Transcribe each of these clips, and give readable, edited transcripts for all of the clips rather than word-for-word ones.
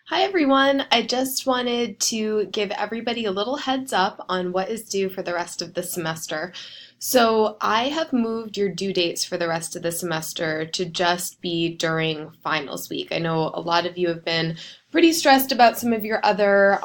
Hi everyone, I just wanted to give everybody a little heads up on what is due for the rest of the semester. So I have moved your due dates for the rest of the semester to just be during finals week. I know a lot of you have been pretty stressed about some of your other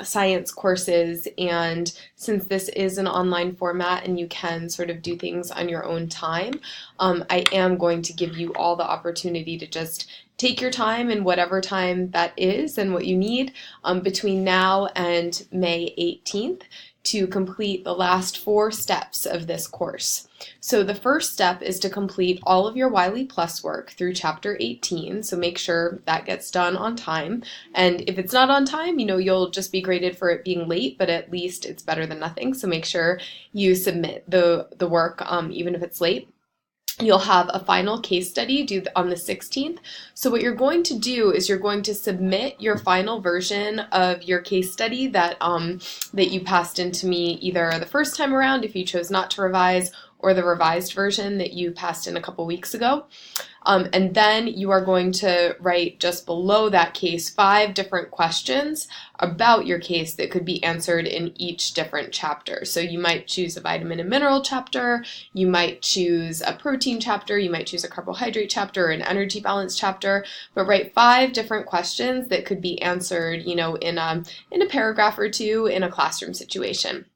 science courses, and since this is an online format and you can sort of do things on your own time, I am going to give you all the opportunity to just take your time in whatever time that is and what you need between now and May 18th to complete the last 4 steps of this course. So the first step is to complete all of your Wiley Plus work through chapter 18, so make sure that gets done on time. And if it's not on time, you'll just be graded for it being late, but at least it's better than nothing, so make sure you submit the work even if it's late. You'll have a final case study due on the 16th. So what you're going to do is you're going to submit your final version of your case study that you passed into me either the first time around if you chose not to revise, or the revised version that you passed in a couple weeks ago. And then you are going to write just below that case 5 different questions about your case that could be answered in each different chapter. So you might choose a vitamin and mineral chapter, you might choose a protein chapter, you might choose a carbohydrate chapter or an energy balance chapter, but write 5 different questions that could be answered, in a paragraph or 2 in a classroom situation.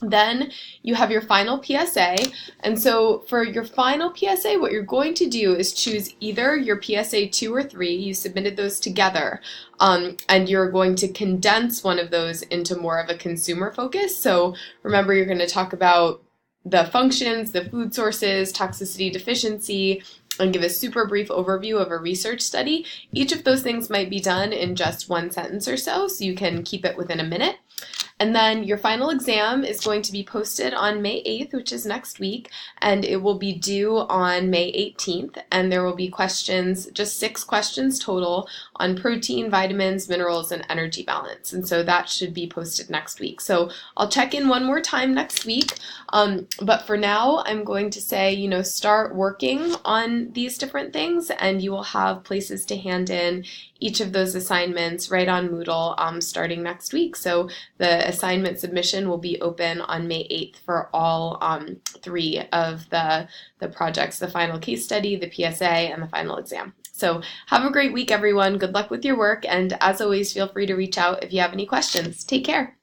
Then you have your final PSA, and so for your final PSA, what you're going to do is choose either your PSA 2 or 3, you submitted those together, and you're going to condense one of those into more of a consumer focus. So remember, you're going to talk about the functions, the food sources, toxicity deficiency, and give a super brief overview of a research study. Each of those things might be done in just 1 sentence or so you can keep it within a minute. And then your final exam is going to be posted on May 8th, which is next week, and it will be due on May 18th, and there will be questions, just 6 questions total, on protein, vitamins, minerals, and energy balance, and so that should be posted next week. So I'll check in one more time next week, but for now I'm going to say, start working on these different things, and you will have places to hand in each of those assignments right on Moodle starting next week. So the assignment submission will be open on May 8th for all 3 of the projects, the final case study, the PSA, and the final exam. So have a great week, everyone. Good luck with your work, and as always, feel free to reach out if you have any questions. Take care.